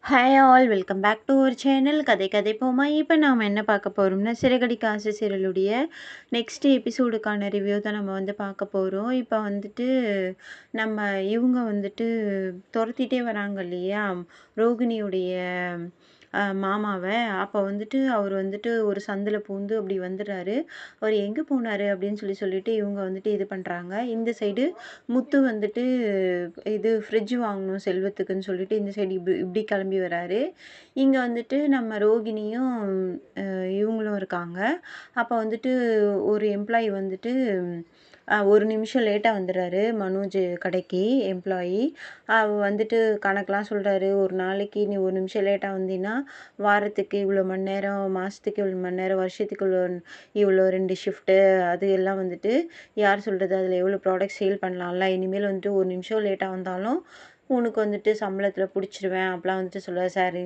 Hi all welcome back to ஒரு channel கதை கதை போமா. இப்போ நாம் என்ன பார்க்க போகிறோம்னா சிறகடிக்க ஆசை சீரியலுடைய நெக்ஸ்ட் எபிசோடுக்கான ரிவ்யூ தான் நம்ம பார்க்க போகிறோம். இப்போ நம்ம இவங்க துரத்திட்டே வராங்க இல்லையா ரோகிணியுடைய மாமாவை. அப்போ அவர் ஒரு சந்தில் பூந்து அப்படி வந்துடுறாரு. அவர் எங்கே போனார் அப்படின்னு சொல்லிட்டு இவங்க இது பண்ணுறாங்க. இந்த சைடு முத்து இது ஃப்ரிட்ஜ் வாங்கணும் செல்வத்துக்குன்னு சொல்லிட்டு இந்த சைடு இப்படி இப்படி கிளம்பி வராரு. இங்கே நம்ம ரோகிணியும் இவங்களும் இருக்காங்க. அப்போ ஒரு எம்ப்ளாயி ஒரு நிமிஷம் லேட்டாக வந்துடுறாரு. மனோஜ் கடைக்கு எம்ப்ளாயி கணக்கெலாம் சொல்கிறாரு. ஒரு நாளைக்கு நீ ஒரு நிமிஷம் லேட்டாக வந்தீங்கன்னா வாரத்துக்கு இவ்வளோ மணி நேரம், மாதத்துக்கு இவ்வளோ மணி நேரம், வருஷத்துக்கு இவ்வளோ 2 ஷிஃப்ட்டு, அது எல்லாம் யார் சொல்கிறது, அதில் எவ்வளோ ப்ராடக்ட் சேல் பண்ணலாம்ல. இனிமேல் ஒரு நிமிஷம் லேட்டாக வந்தாலும் உனக்கு சம்பளத்தில் பிடிச்சிருவேன் அப்படிலாம் சொல்லுவார். சார்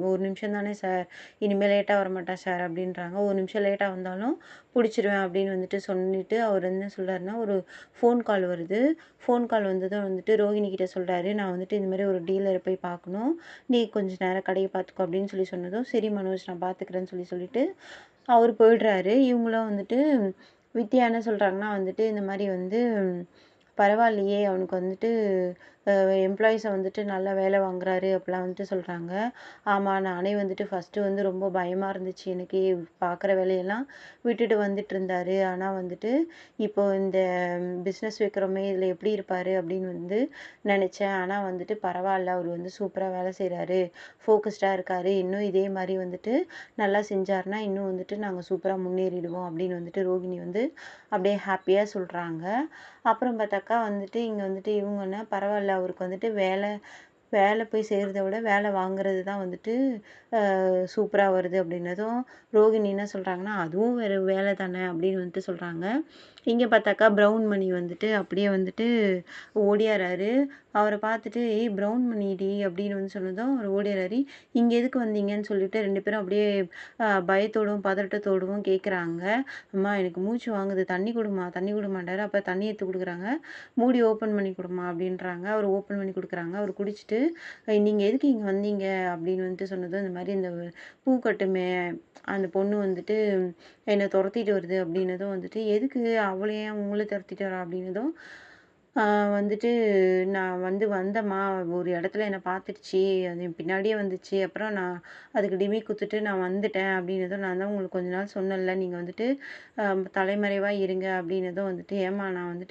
ஒரு நிமிஷம் தானே சார், இனிமேல் லேட்டாக வரமாட்டேன் சார் அப்படின்றாங்க. ஒரு நிமிஷம் லேட்டாக வந்தாலும் பிடிச்சிருவேன் அப்படின்னு சொல்லிட்டு அவர் என்ன சொல்கிறாருன்னா, ஒரு ஃபோன் கால் வருது. ஃபோன் கால் வந்ததும் ரோகிணி கிட்ட சொல்கிறாரு, நான் இந்த மாதிரி ஒரு டீலரை போய் பார்க்கணும், நீ கொஞ்சம் நேரம் கடையை பார்த்துக்கோ அப்படின்னு சொன்னதும், சரி மனோஜ் நான் பார்த்துக்கிறேன்னு சொல்லிட்டு அவர் போயிடுறாரு. இவங்களும் வித்யா என்ன சொல்கிறாங்கன்னா இந்த மாதிரி பரவாயில்லையே அவனுக்கு எம்ப்ளாயீஸை நல்லா வேலை வாங்குறாரு அப்படிலாம் சொல்கிறாங்க. ஆமாம், நானே ஃபஸ்ட்டு ரொம்ப பயமாக இருந்துச்சு எனக்கு, பார்க்குற வேலையெல்லாம் விட்டுட்டு இருந்தார். ஆனால் இப்போ இந்த பிஸ்னஸ் வைக்கிறோமே இதில் எப்படி இருப்பார் அப்படின்னு நினச்சேன். ஆனால் பரவாயில்ல, அவர் சூப்பராக வேலை செய்கிறாரு, ஃபோக்கஸ்டாக இருக்கார். இன்னும் இதே மாதிரி நல்லா செஞ்சார்னா இன்னும் நாங்கள் சூப்பராக முன்னேறிடுவோம் அப்படின்னு ரோகிணி அப்படியே ஹாப்பியாக சொல்கிறாங்க. அப்புறம் பார்த்தாக்கா இங்கே இவங்கன்னா பரவாயில்ல, அவருக்கு வேலை வேலை போய் செய்கிறத விட வேலை வாங்குறது தான் சூப்பராக வருது அப்படின்னதும் ரோகிணி என்ன சொல்கிறாங்கன்னா, அதுவும் வேறு வேலை தானே அப்படின்னு சொல்கிறாங்க. இங்கே பார்த்தாக்கா ப்ரௌன் மணி அப்படியே ஓடியாராரு. அவரை பார்த்துட்டு ஏய் ப்ரௌன் மணிடி அப்படின்னு சொன்னதும் அவர் ஓடியாராரு. இங்கே எதுக்கு வந்தீங்கன்னு சொல்லிட்டு 2 பேரும் அப்படியே பயத்தோடும் பதட்டத்தோடும் கேட்குறாங்க. அம்மா எனக்கு மூச்சு வாங்குது, தண்ணி கொடுமா, தண்ணி கொடுமாட்டாரு. அப்போ தண்ணி எடுத்து கொடுக்குறாங்க. மூடி ஓப்பன் பண்ணி கொடுமா அப்படின்றாங்க. அவர் ஓப்பன் பண்ணி கொடுக்குறாங்க. அவர் குடிச்சிட்டு நீங்கள் எதுக்கு இங்கே வந்தீங்க அப்படின்னு சொன்னதும், இந்த மாதிரி இந்த பூ கட்டுமே அந்த பொண்ணு என்னை துரத்திட்டு வருது அப்படின்னதும் எதுக்கு அவளே உங்களை துரத்திட்டு வரா அப்படின்னதும் நான் வந்தேம்மா, ஒரு இடத்துல என்னை பார்த்துடுச்சு, அது என் பின்னாடியே வந்துச்சு, அப்புறம் நான் அதுக்கு டிமி குத்துட்டு நான் வந்துட்டேன் அப்படின்னதும், நான் தான் உங்களுக்கு கொஞ்ச நாள் சொன்னேன்ல நீங்கள் தலைமறைவாக இருங்க அப்படின்னதும் ஏம்மா நான்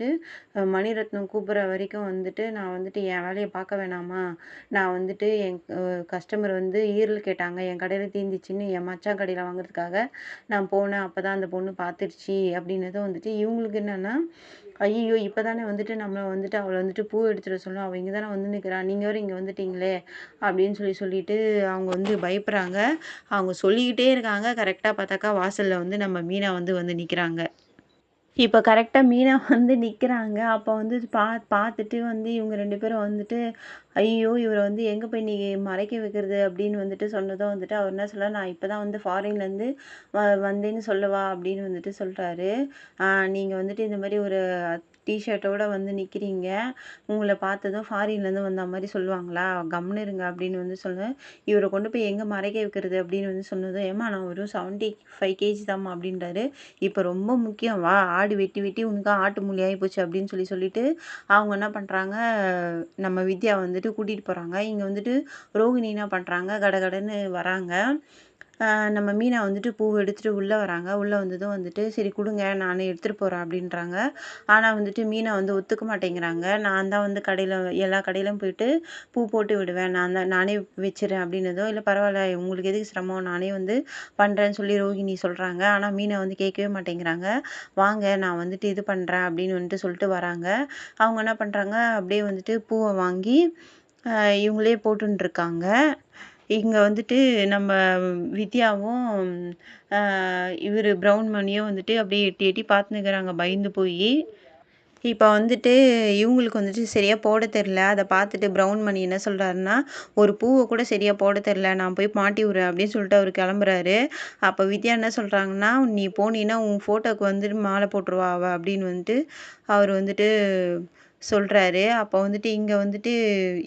மணிரத்னம் கூப்பிட்ற வரைக்கும் நான் என் வேலையை பார்க்க வேணாமா, நான் என் கஸ்டமர் ஈரல் கேட்டாங்க, என் கடையில் தீர்ந்துச்சின்னு என் மச்சான் கடையில் வாங்குறதுக்காக நான் போனேன், அப்போ தான் அந்த பொண்ணு பார்த்துடுச்சு அப்படின்னதும் இவங்களுக்கு என்னென்னா, ஐயோ இப்போ தானே நம்மளை அவளை பூ எடுத்துகிட்டு சொல்லணும், அவள் இங்கே தானே நிற்கிறா, நீங்கள் வேறு இங்கே வந்துட்டீங்களே அப்படின்னு சொல்லிட்டு அவங்க பயப்படுறாங்க. அவங்க சொல்லிக்கிட்டே இருக்காங்க. கரெக்டாக பார்த்தாக்கா வாசலில் நம்ம மீனா நிற்கிறாங்க. இப்போ கரெக்டாக மீனா நிற்கிறாங்க. அப்போ பார்த்துட்டு இவங்க 2 பேரும் ஐயோ இவரை எங்கே போய் நீ மறைக்க வைக்கிறது அப்படின்னு சொன்னதும் அவர் என்ன சொல்ல, நான் இப்போ தான் ஃபாரின்லேருந்து வந்தேன்னு சொல்லவா அப்படின்னு சொல்கிறாரு. நீங்கள் இந்த மாதிரி ஒரு டிஷர்ட்டோட நிற்கிறீங்க, உங்களை பார்த்ததும் ஃபாரின்லேருந்து வந்த மாதிரி சொல்லுவாங்களா, கம்னு இருங்க அப்படின்னு சொல்லுவேன். இவரை கொண்டு போய் எங்கே மறைக்க வைக்கிறது அப்படின்னு சொன்னதும், ஏம்மா நான் ஒரு 75 kg தாம்மா அப்படின்றாரு. இப்போ ரொம்ப முக்கியம், வா ஆடு வெட்டி வெட்டி உனக்கு ஆட்டு மூலி ஆகி போச்சு அப்படின்னு சொல்லிட்டு அவங்க என்ன பண்ணுறாங்க, நம்ம வித்யா கூட்டிகிட்டு போகிறாங்க. இங்கே ரோகிணி என்ன பண்ணுறாங்க, கடகடன்னு வராங்க. நம்ம மீனா பூவை எடுத்துகிட்டு உள்ளே வராங்க. உள்ளே வந்ததும் சரி கொடுங்க நான் எடுத்துகிட்டு போகிறேன் அப்படின்றாங்க. ஆனால் மீனா ஒத்துக்க மாட்டேங்கிறாங்க. நான் தான் கடையில் எல்லா கடையிலும் போயிட்டு பூ போட்டு விடுவேன், நானே வச்சிடறேன் அப்படின்னதும், இல்லை பரவாயில்ல உங்களுக்கு எதுக்கு சிரமம், நானே பண்ணுறேன்னு சொல்லி ரோகிணி சொல்கிறாங்க. ஆனால் மீனா கேட்கவே மாட்டேங்கிறாங்க. வாங்க நான் இது பண்ணுறேன் அப்படின்னு சொல்லிட்டு வராங்க. அவங்க என்ன பண்ணுறாங்க, அப்படியே பூவை வாங்கி இவங்களே போட்டுருக்காங்க. இங்கே நம்ம வித்யாவும் இவர் ப்ரௌன் மணியும் அப்படியே எட்டி எட்டி பார்த்துன்னுக்குறாங்க பயந்து போய். இப்போ இவங்களுக்கு சரியாக போட தெரில. அதை பார்த்துட்டு ப்ரௌன் மணி என்ன சொல்கிறாருன்னா, ஒரு பூவை கூட சரியாக போட தெரில, நான் போய் மாட்டி விட்றேன் அப்படின்னு சொல்லிட்டு அவர் கிளம்புறாரு. அப்போ வித்யா என்ன சொல்கிறாங்கன்னா, நீ போனீன்னா உன் ஃபோட்டோக்கு மாலை போட்டுருவா அவள் அப்படின்னு அவர் சொல்கிறாரு. அப்போ வந்துட்டு இங்கே வந்துட்டு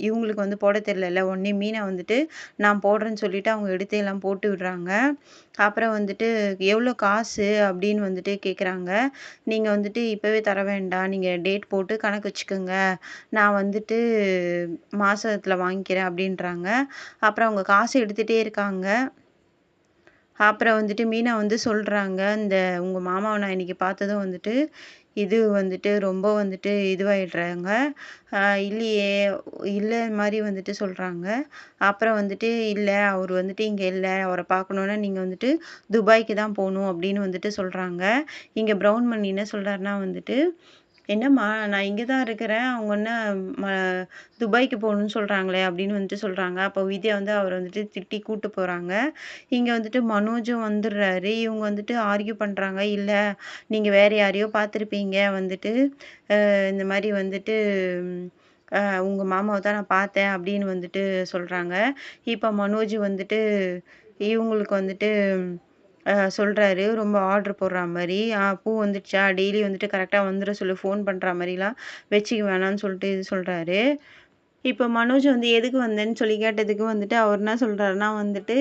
இவங்களுக்கு வந்து போட தெரிலல்ல. உடனே மீனா வந்துட்டு நான் போடுறேன்னு சொல்லிட்டு அவங்க எடுத்து எல்லாம் போட்டு விடுறாங்க. அப்புறம் வந்துட்டு எவ்வளோ காசு அப்படின்னு வந்துட்டு கேட்குறாங்க. நீங்கள் வந்துட்டு இப்போவே தர வேண்டாம். நீங்கள் டேட் போட்டு கணக்கு வச்சுக்கோங்க. நான் வந்துட்டு மாசத்துல வாங்கிக்கிறேன் அப்படின்றாங்க. அப்புறம் அவங்க காசு எடுத்துகிட்டே இருக்காங்க. அப்புறம் வந்துட்டு மீனா வந்து சொல்கிறாங்க, இந்த உங்கள் மாமாவை நான் இன்னைக்கு பார்த்ததும் வந்துட்டு இது வந்துட்டு ரொம்ப வந்துட்டு இதுவாயிடுறாங்க. இல்லையே இல்ல மாரி வந்துட்டு சொல்றாங்க. அப்புறம் வந்துட்டு இல்ல அவரு வந்துட்டு இங்க இல்ல. அவர பார்க்கணும்னா நீங்க வந்துட்டு துபாய்க்கு தான் போணும் அப்படின்னு வந்துட்டு சொல்றாங்க. இங்க ப்ரவுன் மணி என்ன சொல்றாருன்னா வந்துட்டு, என்னம்மா நான் இங்க தான் இருக்கிறேன். அவங்க என்ன ம துபாய்க்கு போகணும்னு சொல்றாங்களே அப்படின்னு வந்துட்டு சொல்றாங்க. அப்போ வித்யா வந்து அவர வந்துட்டு திட்டி கூட்டு போறாங்க. இங்க வந்துட்டு மனோஜும் வந்துடுறாரு. இவங்க வந்துட்டு ஆர்க்யூ பண்றாங்க. இல்ல நீங்க வேற யாரையோ பார்த்துருப்பீங்க வந்துட்டு, இந்த மாரி வந்துட்டு அ உங்க மாமாவ தான் நான் பார்த்தேன் அப்படின்னு வந்துட்டு சொல்றாங்க. இப்ப மனோஜ் வந்துட்டு இவங்களுக்கு வந்துட்டு சொல்றாரு. ரொம்ப ஆர்டர் போடுறா மாரி. பூ வந்துடுச்சா? டெய்லி வந்துட்டு கரெக்ட்டா வந்துர சொல்லு. ஃபோன் பண்றா மாரிலாம் வச்சுக்க வேணான்னு சொல்லிட்டு இது சொல்றாரு. இப்ப மனோஜ் வந்து எதுக்கு வந்தேன்னு சொல்லி கேட்டதுக்கு வந்துட்டு அவர் என்ன சொல்றாருன்னா வந்துட்டு,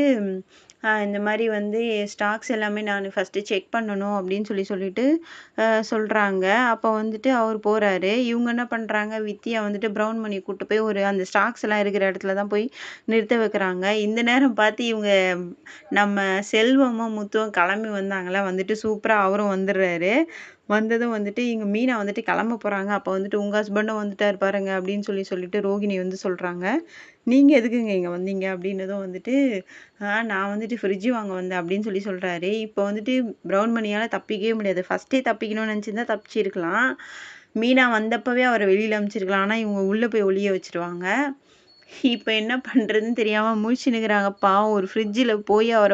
இந்த மாரி வந்து ஸ்டாக்ஸ் எல்லாமே நான் ஃபர்ஸ்ட்டு செக் பண்ணணும் அப்படின்னு சொல்லிட்டு சொல்றாங்க. அப்போ வந்துட்டு அவர் போறாரு. இவங்க என்ன பண்றாங்க, வித்தியா வந்துட்டு ப்ரவுன் மணிய கூட்டு போய் அந்த ஸ்டாக்ஸ் எல்லாம் இருக்கிற இடத்துல தான் போய் நிறுத்த வைக்கிறாங்க. இந்த நேரம் பார்த்து இவங்க நம்ம செல்வமும், முத்துவும் கிளம்பி வந்தாங்களா, வந்துட்டு சூப்பரா அவரும் வந்துடுறாரு. வந்ததும் வந்துட்டு இங்க மீனா வந்துட்டு கிளம்ப போறாங்க. அப்போ வந்துட்டு உங்க ஹஸ்பண்டும் வந்துட்டாரு பாருங்க அப்படின்னு சொல்லிட்டு ரோகிணி வந்து சொல்றாங்க. நீங்க எதுக்குங்க இங்க வந்தீங்க? அப்படின்னதும் வந்துட்டு, நான் வந்துட்டு ஃப்ரிட்ஜ் வாங்க வந்தேன் அப்படின்னு சொல்றாரு. இப்போ வந்துட்டு ப்ரவுன் மணியால தப்பிக்கவே முடியாது. ஃபர்ஸ்ட்டே தப்பிக்கணும்னு நினைச்சிருந்தா தப்பிச்சிருக்கலாம். மீனா வந்தப்பவே அவர வெளியில அனுப்பிச்சிருக்கலாம். ஆனா இவங்க உள்ள போய் ஒளிய வச்சுருவாங்க. இப்ப என்ன பண்றதுன்னு தெரியாம முழிச்சுன்னுக்குறாங்க. பாவம் ஒரு ஃப்ரிட்ஜில போய் அவர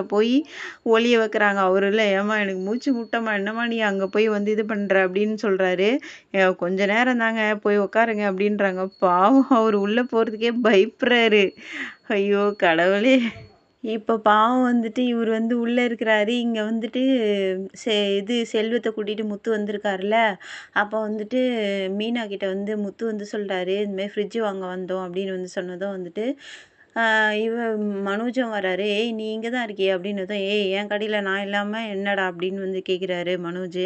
ஒளிய வைக்கிறாங்க. அவரு இல்ல, "ஏம்மா எனக்கு மூச்சு முட்டம்மா, என்னம்மா நீ அங்க போய் வந்து இது பண்ற?" அப்படின்னு சொல்றாரு. கொஞ்ச நேரம் தாங்க போய் உட்காருங்க" அப்படின்றாங்க. பாவம் அவரு உள்ள போறதுக்கே பயப்படுறாரு. ஐயோ கடவுளே! இப்ப பாவம் வந்துட்டு இவரு வந்து உள்ள இருக்கிறாரு. இங்க வந்துட்டு இது செல்வத்த கூட்டிட்டு முத்து வந்திருக்காருல்ல. அப்ப வந்துட்டு மீனா கிட்ட வந்து முத்து வந்து சொல்றாரு, "இந்த மாரி ஃப்ரிட்ஜ் வாங்க வந்தோம்" அப்படின்னு வந்து சொன்னதும் வந்துட்டு, ஆ இவ மனோஜும் வராரு. "ஏய் நீ இங்க தான் இருக்கியா?" அப்படின்னதும், "ஏய் என் கடையில நான் இல்லாம என்னடா?" அப்படின்னு வந்து கேட்குறாரு மனோஜு.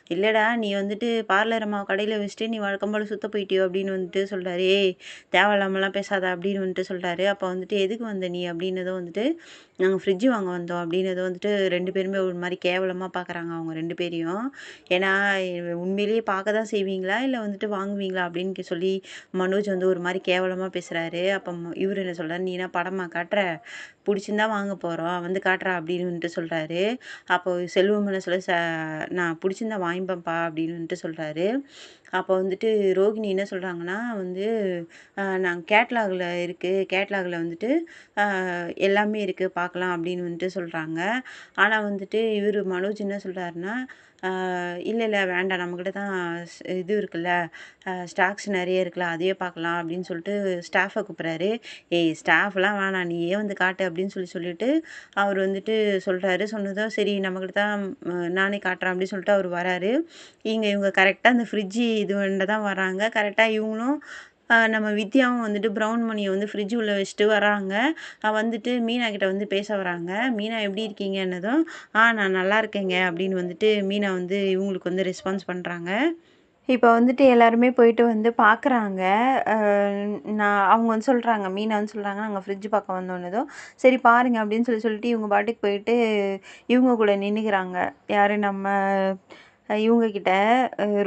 "இல்லடா நீ வந்துட்டு பார்லர் அம்மாவ கடையில வச்சுட்டு நீ வழக்கம் போல சுத்த போயிட்டியோ?" அப்படின்னு வந்துட்டு சொல்றாரு. "ஏய் தேவையில்லாமலாம் பேசாத" அப்படின்னு வந்துட்டு சொல்றாரு. அப்ப வந்துட்டு, "எதுக்கு வந்த நீ?" அப்படின்னதும் வந்துட்டு, "நாங்க ஃப்ரிட்ஜ் வாங்க வந்தோம்" அப்படின்னதும் வந்துட்டு 2 பேருமே ஒரு மாரி கேவலமா பார்க்குறாங்க அவங்க 2 பேரையும். ஏன்னா, உண்மையிலேயே பார்க்க தான் செய்வீங்களா? இல்ல வந்துட்டு வாங்குவீங்களா? அப்படின்னு சொல்லி மனோஜ் வந்து ஒரு மாரி கேவலமா பேசுறாரு. அப்ப இவரு என்ன சொல்றாரு, "நீ என்ன படமா காட்டுற? புடிச்சிருந்தா வாங்க போறோம். வந்து காட்டுறா" அப்படின்னு வந்துட்டு சொல்றாரு. அப்போ செல்வம் என்ன சொல்ல, "நான் புடிச்சிருந்தா வாங்கிப்பேன்ப்பா" அப்படின்னு வந்துட்டு சொல்றாரு. அப்போ வந்துட்டு ரோகிணி என்ன சொல்றாங்கன்னா வந்து, நாங்க கேட்லாக்ல இருக்கு. கேட்லாக்ல வந்துட்டு எல்லாமே இருக்கு பார்க்கலாம்" அப்படின்னு வந்துட்டு சொல்றாங்க. ஆனா வந்துட்டு இவரு மனோஜ் என்ன சொல்றாருன்னா, இல்ல, இல்ல வேண்டாம். நம்மகிட்ட தான் இது இருக்குல்ல, ஸ்டாக்ஸ் நெறைய இருக்குல்ல, அதையே பார்க்கலாம்" அப்படின்னு சொல்லிட்டு ஸ்டாஃப கூப்பிடுறாரு. "ஏய் ஸ்டாஃப்லாம் வேணாம். நீயே வந்து காட்டு" அப்படின்னு சொல்லிட்டு அவரு வந்துட்டு சொல்றாரு. சொன்னதும் சரி நம்மகிட்ட தான் நானே காட்டுறேன் அப்படின்னு சொல்லிட்டு அவரு வராரு. இவங்க கரெக்ட்டா அந்த ஃப்ரிட்ஜ் இதுவண்ட தான் வராங்க. கரெக்ட்டா இவங்களும் நம்ம வித்யாவும் வந்துட்டு ப்ரவுன் மணிய வந்து ஃப்ரிட்ஜ் உள்ள வச்சுட்டு வராங்க. வந்துட்டு மீனா கிட்ட வந்து பேச வராங்க. "மீனா எப்படி இருக்கீங்கன்னதும், நான் நல்லா இருக்கேங்க" அப்படின்னு வந்துட்டு மீனா வந்து இவங்களுக்கு வந்து ரெஸ்பான்ஸ் பண்றாங்க. இப்ப வந்துட்டு எல்லாருமே போயிட்டு வந்து பார்க்குறாங்க. அ அவங்க வந்து சொல்றாங்க, மீனா வந்து சொல்றாங்க, "நாங்க ஃப்ரிட்ஜ் பார்க்க வந்தோன்னதும், சரி பாருங்க" அப்படின்னு சொல்லிட்டு இவங்க பாட்டுக்கு போயிட்டு இவங்க கூட நின்னுக்கிறாங்க. யாரு நம்ம இவங்க கிட்ட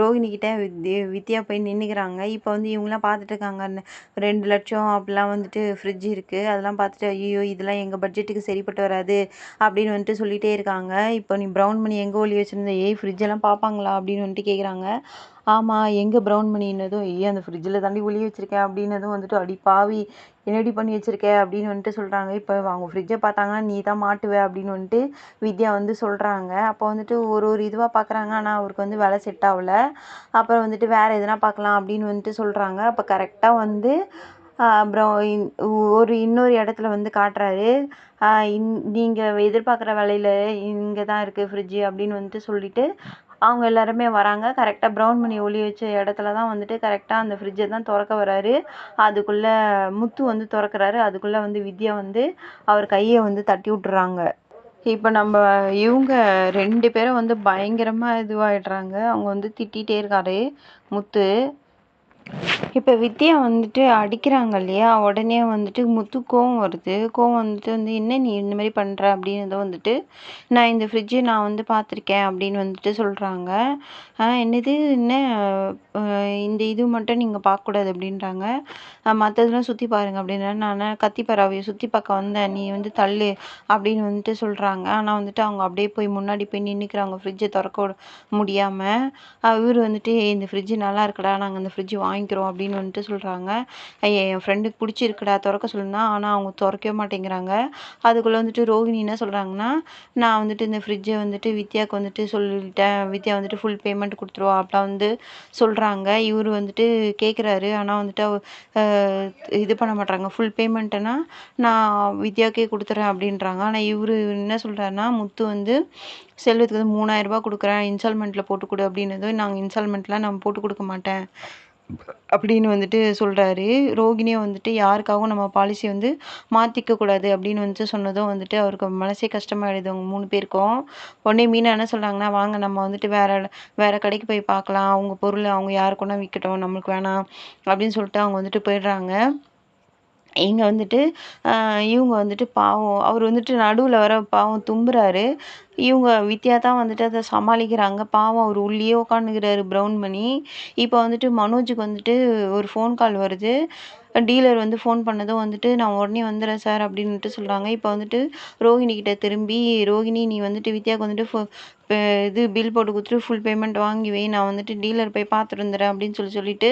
ரோகிணி கிட்ட வித்யா போய் நின்னுக்கிறாங்க. இப்ப வந்து இவங்கலாம் பார்த்துட்டு இருக்காங்க. 2,00,000 அப்படிலாம் வந்துட்டு ஃப்ரிட்ஜ் இருக்கு. அதெல்லாம் பார்த்துட்டு, "ஐயய்யோ! இதெல்லாம் எங்க பட்ஜெட்டுக்கு சரிப்பட்டு வராது" அப்படின்னு வந்துட்டு சொல்லிட்டே இருக்காங்க. இப்போ "நீ ப்ரவுன் மணி எங்க ஒளிய வச்சிருந்த? ஏய் ஃப்ரிட்ஜ் எல்லாம் பார்ப்பாங்களா?" அப்படின்னு வந்துட்டு கேட்குறாங்க. ஆமா, எங்க ப்ரவுன் மணின்னதும், "ஏய் அந்த ஃப்ரிட்ஜில தாண்டி ஒளிய வச்சிருக்கேன்" அப்படின்னதும் வந்துட்டு, "அடி பாவி! என்னடி பண்ணி வச்சிருக்க?" அப்படின்னு வந்துட்டு சொல்றாங்க. "இப்ப அவங்க ஃப்ரிட்ஜ பார்த்தாங்கன்னா நீ தான் மாட்டுவ" அப்படின்னு வந்துட்டு வித்யா வந்து சொல்றாங்க. அப்போ வந்துட்டு ஒரு இதுவா பார்க்குறாங்க. ஆனா அவருக்கு வந்து வேலை செட் ஆவல. அப்புறம் வந்துட்டு வேற எதுனா பார்க்கலாம் அப்படின்னு வந்துட்டு சொல்றாங்க. அப்ப கரெக்ட்டா வந்து அப்புறம் இன்னொரு இடத்துல வந்து காட்டுறாரு. அ இன் "நீங்க எதிர்பார்க்குற விலையில இங்க தான் இருக்கு ஃப்ரிட்ஜ்" அப்படின்னு வந்துட்டு சொல்லிட்டு, அவங்க எல்லாருமே வராங்க. கரெக்டாக ப்ரௌன் மணி ஒளிய வச்ச இடத்துல தான் வந்துட்டு கரெக்டாக அந்த ஃப்ரிட்ஜை தான் திறக்க வராரு. அதுக்குள்ளே முத்து வந்து திறக்கிறாரு. அதுக்குள்ளே வந்து வித்யா வந்து அவர் கையை வந்து தட்டி விட்டுறாங்க. இப்போ நம்ம இவங்க 2 பேரும் வந்து பயங்கரமாக இதுவாகிடுறாங்க. அவங்க வந்து திட்டிகிட்டே இருக்காரு முத்து. இப்போ வித்யா வந்துட்டு அடிக்கிறாங்க இல்லையா, உடனே வந்துட்டு முத்து கோவம் வருது. கோவம் வந்துட்டு வந்து என்ன நீ இந்த மாதிரி பண்ணுற அப்படின்றத வந்துட்டு நான் இந்த ஃப்ரிட்ஜை நான் வந்து பார்த்துருக்கேன் அப்படின்னு வந்துட்டு சொல்கிறாங்க. என்னது என்ன இந்த இது மட்டும் நீங்கள் பார்க்கக்கூடாது அப்படின்றாங்க. மற்றதெல்லாம் சுற்றி பாருங்க அப்படின்னா நான் கத்தி பறவையை சுற்றி பார்க்க வந்தேன், நீ வந்து தள்ளு அப்படின்னு வந்துட்டு சொல்கிறாங்க. ஆனால் வந்துட்டு அவங்க அப்படியே போய் முன்னாடி போய் நின்றுக்கிறாங்க ஃப்ரிட்ஜை திறக்க முடியாமல். இவர் வந்துட்டு இந்த ஃப்ரிட்ஜு நல்லா இருக்குடா, நாங்கள் இந்த ஃப்ரிட்ஜு வாங்கிக்கிறோம் அப்படின்னு வந்துட்டு சொல்கிறாங்க. என் ஃப்ரெண்டுக்கு பிடிச்சிருக்குடா திறக்க சொல்லுனா, ஆனால் அவங்க திறக்கவே மாட்டேங்கிறாங்க. அதுக்குள்ளே வந்துட்டு ரோகிணி என்ன சொல்கிறாங்கன்னா, நான் வந்துட்டு இந்த ஃப்ரிட்ஜை வந்துட்டு வித்யாவுக்கு வந்துட்டு சொல்லிட்டேன், வித்யா வந்துட்டு ஃபுல் பேமெண்ட் கொடுத்துருவா அப்படிலாம் வந்து சொல்கிறாங்க. இவர் வந்துட்டு கேட்குறாரு, ஆனால் வந்துட்டு இது பண்ண மாட்டாங்க. ஃபுல் பேமெண்ட்டுனா நான் வித்யாவுக்கே கொடுத்துறேன் அப்படின்றாங்க. ஆனால் இவர் என்ன சொல்கிறாருன்னா, முத்து வந்து செல்வத்துக்கு வந்து 3000 ரூபாய் கொடுக்குறேன், இன்ஸ்டால்மெண்ட்டில் போட்டு கொடு அப்படின்னதும், நாங்கள் இன்ஸ்டால்மெண்ட்லாம் நம்ம போட்டு கொடுக்க மாட்டேன் அப்படின்னு வந்துட்டு சொல்கிறாரு. ரோகிணியை வந்துட்டு யாருக்காகவும் நம்ம பாலிசி வந்து மாற்றிக்க கூடாது அப்படின்னு வந்துட்டு சொன்னதும் வந்துட்டு அவருக்கு மனசே கஷ்டமாயிடுது அவங்க 3 பேருக்கும். உடனே மீனா என்ன சொல்கிறாங்கன்னா, வாங்க நம்ம வந்துட்டு வேற கடைக்கு போய் பார்க்கலாம், அவங்க பொருள் அவங்க யாருக்குன்னா விற்கட்டும், நம்மளுக்கு வேணாம் அப்படின்னு சொல்லிட்டு அவங்க வந்துட்டு போயிடுறாங்க. இங்கே வந்துட்டு இவங்க வந்துட்டு பாவம் அவர் வந்துட்டு நடுவில் வர பாவம் தும்புறாரு. இவங்க வித்யா தான் வந்துட்டு அதை சமாளிக்கிறாங்க. பாவம் அவர் உள்ளேயே உட்காந்துக்கிறாரு ப்ரௌன் மணி. இப்போ வந்துட்டு மனோஜுக்கு வந்துட்டு ஒரு ஃபோன் கால் வருது. டீலர் வந்து ஃபோன் பண்ணதும் வந்துட்டு நான் உடனே வந்துடுறேன் சார் அப்படின்ட்டு சொல்கிறாங்க. இப்போ வந்துட்டு ரோஹிணி கிட்ட திரும்பி, ரோஹிணி நீ வந்துட்டு வித்யாவுக்கு வந்துட்டு இது பில் போட்டு கொடுத்துட்டு ஃபுல் பேமெண்ட் வாங்கி வை, நான் வந்துட்டு டீலர் போய் பார்த்துட்டு வந்துடுறேன் அப்படின்னு சொல்லிட்டு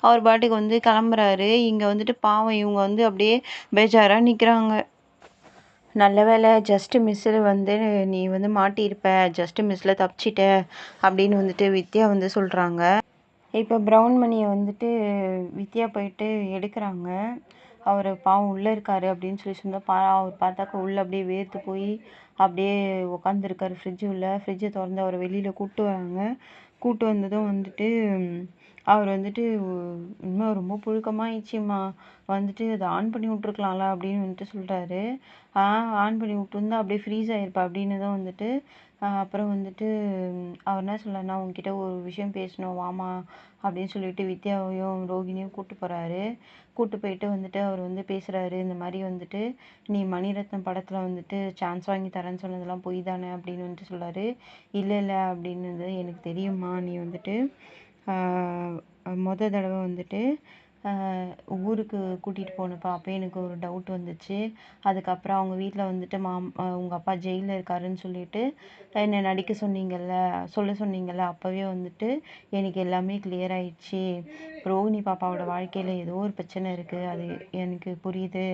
அவர் பாட்டுக்கு வந்து கிளம்புறாரு. இங்கே வந்துட்டு பாவம் இவங்க வந்து அப்படியே பேஜாராக நிற்கிறாங்க. நல்ல வேலை ஜஸ்ட்டு மிஸ்ஸில் வந்து நீ வந்து மாட்டியிருப்ப, ஜஸ்ட்டு மிஸ்ஸில் தப்பிச்சிட்ட அப்படின்னு வந்துட்டு வித்யா வந்து சொல்கிறாங்க. இப்போ ப்ரௌன் மணியை வந்துட்டு வித்யா போயிட்டு எடுக்கிறாங்க. அவர் பாவம் உள்ளே இருக்காரு அப்படின்னு சொல்லி சொன்னால் அவர் பார்த்தாக்க உள்ளே அப்படியே வேர்த்து போய் அப்படியே உட்காந்துருக்காரு ஃப்ரிட்ஜு உள்ள. ஃப்ரிட்ஜை திறந்து அவரை வெளியில் கூப்பிட்டு வராங்க. கூப்பிட்டு வந்ததும் வந்துட்டு அவர் வந்துட்டு இன்னும் ரொம்ப புழுக்கமாகிடுச்சிம்மா, வந்துட்டு அதை ஆன் பண்ணி விட்ருக்கலாம்ல அப்படின்னு வந்துட்டு சொல்கிறாரு. ஆன் பண்ணி விட்டுருந்தா அப்படியே ஃப்ரீஸ் ஆகிருப்பா அப்படின்னு தான் வந்துட்டு அப்புறம் வந்துட்டு அவர் என்ன சொல்கிறாருன்னா, உங்ககிட்ட ஒரு விஷயம் பேசணும் வாமா அப்படின்னு சொல்லிட்டு வித்யாவையும் ரோகிணியும் கூப்பிட்டு போகிறாரு. கூப்பிட்டு போயிட்டு வந்துட்டு அவர் வந்து பேசுகிறாரு. இந்த மாதிரி வந்துட்டு நீ மணிரத்னம் படத்தில் வந்துட்டு சான்ஸ் வாங்கி தரேன்னு சொன்னதெல்லாம் பொய் தானே அப்படின்னு வந்துட்டு சொல்கிறாரு. இல்லை இல்லை அப்படின்னது எனக்கு தெரியுமா, நீ வந்துட்டு தடவை வந்துட்டு ஊருக்கு கூட்டிகிட்டு போனப்போ அப்போ எனக்கு ஒரு டவுட் வந்துச்சு. அதுக்கப்புறம் அவங்க வீட்டில் வந்துட்டு உங்கள் அப்பா ஜெயிலில் இருக்காருன்னு சொல்லிட்டு என்னை நடிக்க சொல்ல சொன்னீங்கள்ல, அப்போவே வந்துட்டு எனக்கு எல்லாமே கிளியர் ஆயிடுச்சு. ரோகிணி பாப்பாவோட வாழ்க்கையில் ஏதோ ஒரு பிரச்சனை இருக்குது, அது எனக்கு புரியுது.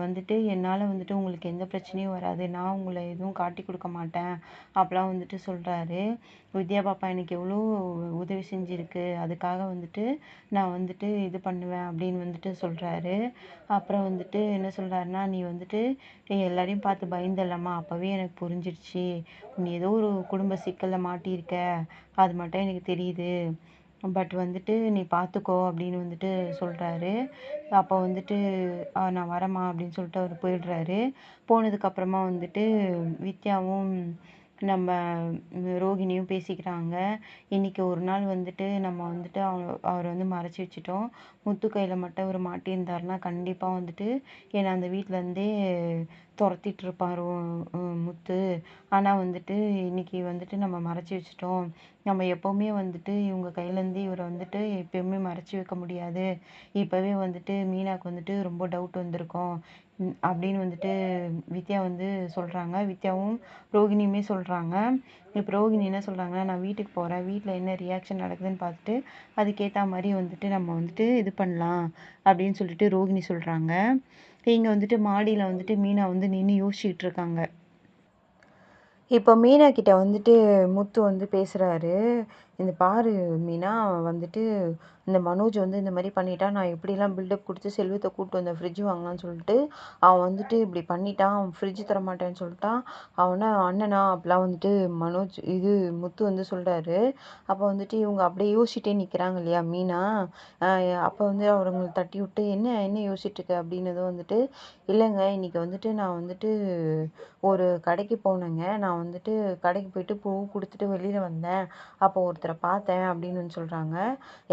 வந்துட்டு என்னால் வந்துட்டு உங்களுக்கு எந்த பிரச்சனையும் வராது, நான் உங்களை எதுவும் காட்டி கொடுக்க மாட்டேன் அப்படிலாம் வந்துட்டு சொல்கிறாரு. வித்யா பாப்பா எனக்கு எவ்வளோ உதவி செஞ்சுருக்கு, அதுக்காக வந்துட்டு நான் வந்துட்டு இது பண்ணுவேன் அப்படின்னு வந்துட்டு சொல்கிறாரு. அப்புறம் வந்துட்டு என்ன சொல்கிறாருன்னா, நீ வந்துட்டு எல்லாரையும் பார்த்து பயந்தல்லம்மா, அப்போவே எனக்கு புரிஞ்சிடுச்சு, நீ ஏதோ ஒரு குடும்ப சிக்கலில் மாட்டியிருக்க, அது மட்டும் எனக்கு தெரியுது, பட் வந்துட்டு நீ பார்த்துக்கோ அப்படின்னு வந்துட்டு சொல்கிறாரு. அப்போ வந்துட்டு நான் வரேம்மா அப்படின்னு சொல்லிட்டு அவர் போயிடுறாரு. போனதுக்கப்புறமா வந்துட்டு வித்யாவும் நம்ம ரோகிணியும் பேசிக்கிறாங்க. இன்றைக்கி ஒரு நாள் வந்துட்டு நம்ம வந்துட்டு அவரை வந்து மறைச்சி வச்சுட்டோம். முத்து கையில் மட்டும் அவர் மாட்டியிருந்தாருன்னா கண்டிப்பாக வந்துட்டு என்னை அந்த வீட்டிலேருந்தே துரத்திட்டுருப்பார் முத்து. ஆனால் வந்துட்டு இன்றைக்கி வந்துட்டு நம்ம மறைச்சி வச்சுட்டோம். நம்ம எப்போவுமே வந்துட்டு இவங்க கையிலேருந்து இவரை வந்துட்டு எப்போயுமே மறைச்சி வைக்க முடியாது. இப்போவே வந்துட்டு மீனாவுக்கு வந்துட்டு ரொம்ப டவுட் வந்திருக்கும் அப்படின்னு வந்துட்டு வித்யா வந்து சொல்கிறாங்க. வித்யாவும் ரோகிணியுமே சொல்கிறாங்க. இப்போ ரோகிணி என்ன சொல்கிறாங்கன்னா, நான் வீட்டுக்கு போகிறேன், வீட்டில் என்ன ரியாக்ஷன் நடக்குதுன்னு பார்த்துட்டு அதுக்கேற்ற மாதிரி வந்துட்டு நம்ம வந்துட்டு இது பண்ணலாம் அப்படின்னு சொல்லிட்டு ரோகிணி சொல்கிறாங்க. இங்கே வந்துட்டு மாடியில் வந்துட்டு மீனா வந்து நின்று யோசிச்சுட்டு இருக்காங்க. இப்போ மீனா கிட்ட வந்துட்டு முத்து வந்து பேசுகிறாரு. இந்த பாரு மீனா வந்துட்டு இந்த மனோஜ் வந்து இந்த மாதிரி பண்ணிட்டான், நான் எப்படிலாம் பில்டப் கொடுத்து செல்வத்தை கூப்பிட்டு வந்தேன் ஃப்ரிட்ஜ் வாங்கலான்னு சொல்லிட்டு, அவன் வந்துட்டு இப்படி பண்ணிட்டான், அவன் ஃப்ரிட்ஜ் தர மாட்டேன்னு சொல்லிட்டான், அவனா அண்ணனா அப்படிலாம் வந்துட்டு மனோஜ் இது முத்து வந்து சொல்கிறாரு. அப்போ வந்துட்டு இவங்க அப்படியே யோசிச்சுட்டே நிற்கிறாங்க இல்லையா மீனா, அப்போ வந்து அவங்களை தட்டி விட்டு என்ன என்ன யோசிச்சுட்டு இருக்க அப்படின்னதும் வந்துட்டு, இல்லைங்க இன்னைக்கு வந்துட்டு நான் வந்துட்டு ஒரு கடைக்கு போனேங்க, நான் வந்துட்டு கடைக்கு போயிட்டு பூ கொடுத்துட்டு வெளியில் வந்தேன், அப்போ ஒருத்தரை பார்த்தேன் அப்படின்னு வந்து சொல்கிறாங்க.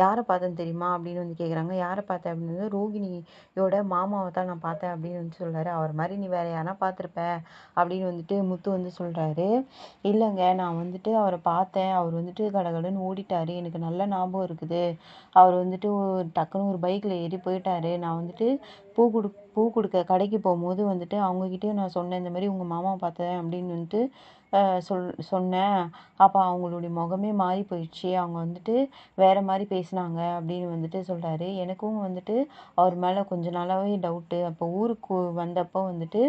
யாரை பார்த்தேன்னு தெரியுமா அப்படின்னு வந்து கேட்குறாங்க. யாரை பார்த்தேன் அப்படின்னு, ரோகிணியோட மாமாவை தான் நான் பார்த்தேன் அப்படின்னு வந்து சொல்கிறாரு. அவர் மாதிரி நீ வேற யாரா பார்த்துருப்ப அப்படின்னு வந்துட்டு முத்து வந்து சொல்கிறாரு. இல்லைங்க நான் வந்துட்டு அவரை பார்த்தேன், அவர் வந்துட்டு கடகடன்னு ஓடிட்டாரு, எனக்கு நல்ல ஞாபகம் இருக்குது, அவர் வந்துட்டு டக்குன்னு ஒரு பைக்கில் ஏறி போயிட்டாரு, நான் வந்துட்டு பூ கொடுக்க கடைக்கு போகும்போது வந்துட்டு அவங்கக்கிட்டேயும் நான் சொன்னேன், இந்த மாதிரி உங்கள் மாமாவை பார்த்தேன் அப்படின்னு வந்துட்டு சொன்னேன். அப்போ அவங்களுடைய முகமே மாறி போயிடுச்சு, அவங்க வந்துட்டு வேற மாதிரி பேசினாங்க அப்படின்னு வந்துட்டு சொல்கிறாரு. எனக்கும் வந்துட்டு அவர் மேலே கொஞ்ச நாளாகவே டவுட்டு. அப்போ ஊருக்கு வந்தப்போ வந்துட்டு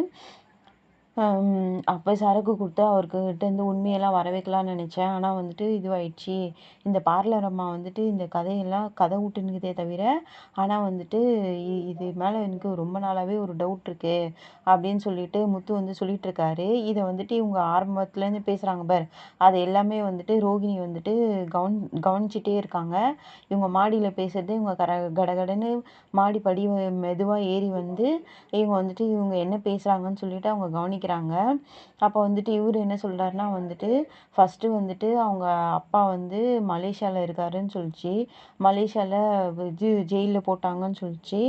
அப்போ சரக்கு கொடுத்து அவர்கிட்டேருந்து உண்மையெல்லாம் வர வைக்கலான்னு நினச்சேன், ஆனால் வந்துட்டு இதுவாயிடுச்சு. இந்த பார்லர் அம்மா வந்துட்டு இந்த கதையெல்லாம் கதை விட்டுன்னுக்குதே தவிர, ஆனால் வந்துட்டு இது மேலே எனக்கு ரொம்ப நாளாகவே ஒரு டவுட் இருக்கு அப்படின்னு சொல்லிட்டு முத்து வந்து சொல்லிட்டு இருக்காரு. இதை வந்துட்டு இவங்க ஆரம்பத்துலேருந்து பேசுகிறாங்க பார், அது எல்லாமே வந்துட்டு ரோகிணி வந்துட்டு கவனிச்சிட்டே இருக்காங்க. இவங்க மாடியில் பேசுறது இவங்க கடகடன்னு மாடி படி மெதுவாக ஏறி வந்து இவங்க வந்துட்டு இவங்க என்ன பேசுகிறாங்கன்னு சொல்லிட்டு அவங்க கவனிக்கிறாங்க. அப்போ வந்துட்டு இவர் என்ன சொல்கிறாருன்னா வந்துட்டு, ஃபஸ்ட்டு வந்துட்டு அவங்க அப்பா வந்து மலேசியாவில் இருக்காருன்னு சொல்லிச்சு, மலேசியாவில் இது ஜெயிலில் போட்டாங்கன்னு சொல்லிச்சு,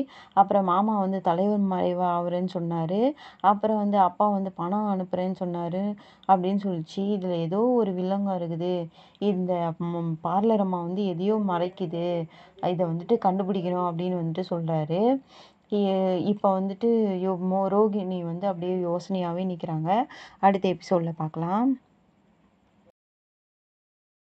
அப்புறம் மாமா வந்து தலைவர் மறைவா ஆகுறேன்னு சொன்னார், அப்புறம் வந்து அப்பா வந்து பணம் அனுப்புகிறேன்னு சொன்னார் அப்படின்னு சொல்லிச்சு. இதில் ஏதோ ஒரு வில்லங்கம் இருக்குது, இந்த பார்லர் அம்மா வந்து எதையோ மறைக்குது, இதை வந்துட்டு கண்டுபிடிக்கணும் அப்படின்னு வந்துட்டு சொல்கிறாரு. இப்போ வந்துட்டு ரோகிணி வந்து அப்படியே யோசனையாகவே நிற்கிறாங்க. அடுத்த எபிசோடில் பார்க்கலாம்.